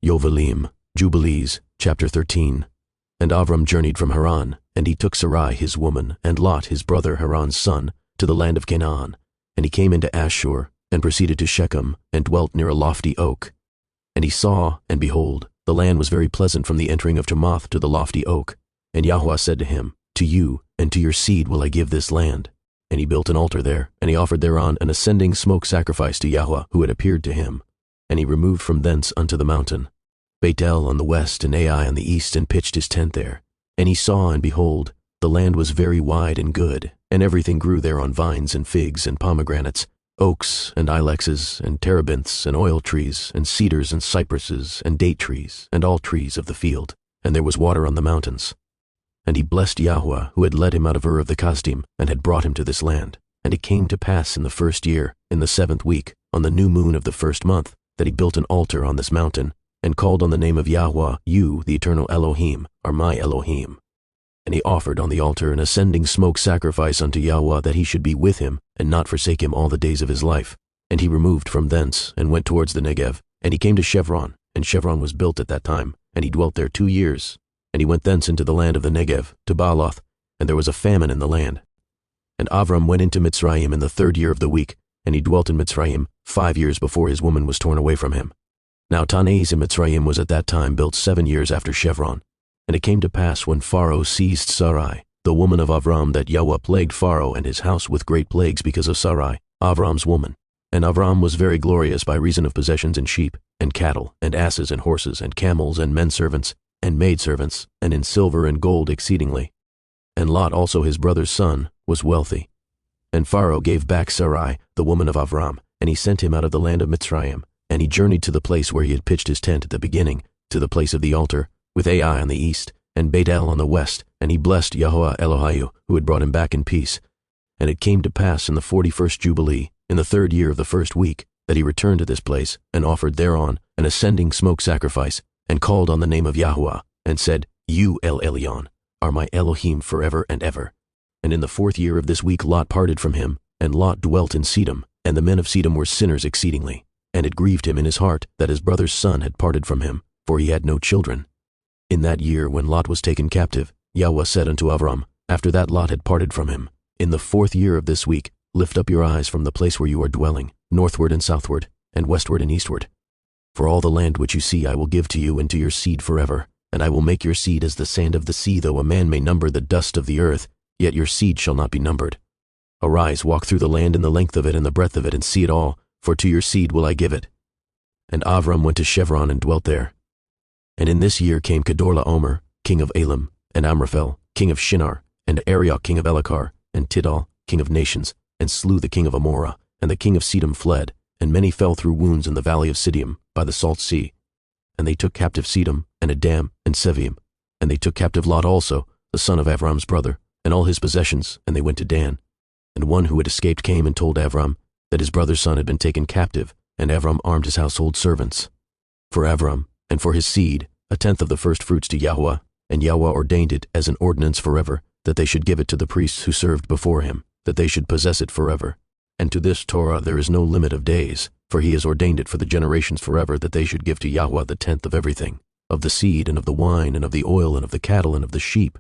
Yovheliym, Jubilees, chapter 13. And Avram journeyed from Haran, and he took Sarai his woman, and Lot his brother Haran's son, to the land of Canaan. And he came into Ashur, and proceeded to Shechem, and dwelt near a lofty oak. And he saw, and behold, the land was very pleasant from the entering of Jarmuth to the lofty oak. And Yahweh said to him, To you and to your seed will I give this land. And he built an altar there, and he offered thereon an ascending smoke sacrifice to Yahweh, who had appeared to him. And he removed from thence unto the mountain Bethel on the west, and Ai on the east, and pitched his tent there. And he saw, and behold, the land was very wide and good, and everything grew there on vines and figs and pomegranates, oaks and ilexes and terebinths and oil trees and cedars and cypresses and date trees and all trees of the field. And there was water on the mountains. And he blessed Yahweh, who had led him out of Ur of the Kasdim, and had brought him to this land. And it came to pass in the 1st year, in the 7th week, on the new moon of the 1st month, that he built an altar on this mountain, and called on the name of Yahweh. You, the eternal Elohim, are my Elohim. And he offered on the altar an ascending smoke sacrifice unto Yahweh, that he should be with him, and not forsake him all the days of his life. And he removed from thence, and went towards the Negev. And he came to Chevron, and Chevron was built at that time, and he dwelt there 2 years. And he went thence into the land of the Negev, to Baaloth, and there was a famine in the land. And Avram went into Mitzrayim in the 3rd year of the week, and he dwelt in Mitzrayim 5 years before his woman was torn away from him. Now Tanais in Mitzrayim was at that time built 7 years after Chevron. And it came to pass when Pharaoh seized Sarai, the woman of Avram, that Yahweh plagued Pharaoh and his house with great plagues because of Sarai, Avram's woman. And Avram was very glorious by reason of possessions in sheep, and cattle, and asses, and horses, and camels, and menservants, and maidservants, and in silver and gold exceedingly. And Lot also his brother's son was wealthy. And Pharaoh gave back Sarai, the woman of Avram, and he sent him out of the land of Mitzrayim. And he journeyed to the place where he had pitched his tent at the beginning, to the place of the altar, with Ai on the east, and Bethel on the west, and he blessed Yahweh Elohiah, who had brought him back in peace. And it came to pass in the 41st Jubilee, in the 3rd year of the 1st week, that he returned to this place, and offered thereon an ascending smoke sacrifice, and called on the name of Yahweh, and said, You, El Elyon, are my Elohim forever and ever. And in the 4th year of this week Lot parted from him, and Lot dwelt in Sedom, and the men of Sedom were sinners exceedingly. And it grieved him in his heart that his brother's son had parted from him, for he had no children. In that year when Lot was taken captive, Yahweh said unto Avram, after that Lot had parted from him, In the 4th year of this week, lift up your eyes from the place where you are dwelling, northward and southward, and westward and eastward. For all the land which you see I will give to you and to your seed forever, and I will make your seed as the sand of the sea, though a man may number the dust of the earth, yet your seed shall not be numbered. Arise, walk through the land in the length of it and the breadth of it, and see it all, for to your seed will I give it. And Avram went to Chevron and dwelt there. And in this year came Kedorlaomer, king of Elam, and Amraphel, king of Shinar, and Arioch, king of Elachar, and Tidal, king of nations, and slew the king of Amorah, and the king of Sedom fled, and many fell through wounds in the valley of Siddim, by the salt sea. And they took captive Sedom, and Adam, and Seviim. And they took captive Lot also, the son of Avram's brother, and all his possessions, and they went to Dan. And one who had escaped came and told Avram that his brother's son had been taken captive, and Avram armed his household servants. For Avram, and for his seed, 1/10 of the first fruits to Yahweh, and Yahweh ordained it as an ordinance forever, that they should give it to the priests who served before him, that they should possess it forever. And to this Torah there is no limit of days, for he has ordained it for the generations forever, that they should give to Yahweh the 10th of everything, of the seed, and of the wine, and of the oil, and of the cattle, and of the sheep.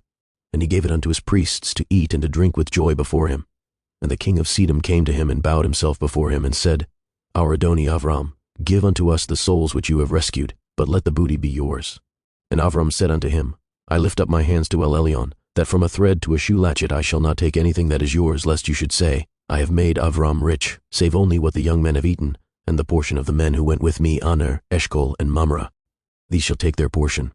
And he gave it unto his priests to eat and to drink with joy before him. And the king of Sedom came to him and bowed himself before him, and said, Our Adoni Avram, give unto us the souls which you have rescued, but let the booty be yours. And Avram said unto him, I lift up my hands to El Elyon, that from a thread to a shoe latchet I shall not take anything that is yours, lest you should say, I have made Avram rich, save only what the young men have eaten, and the portion of the men who went with me, Aner, Eshcol, and Mamre. These shall take their portion.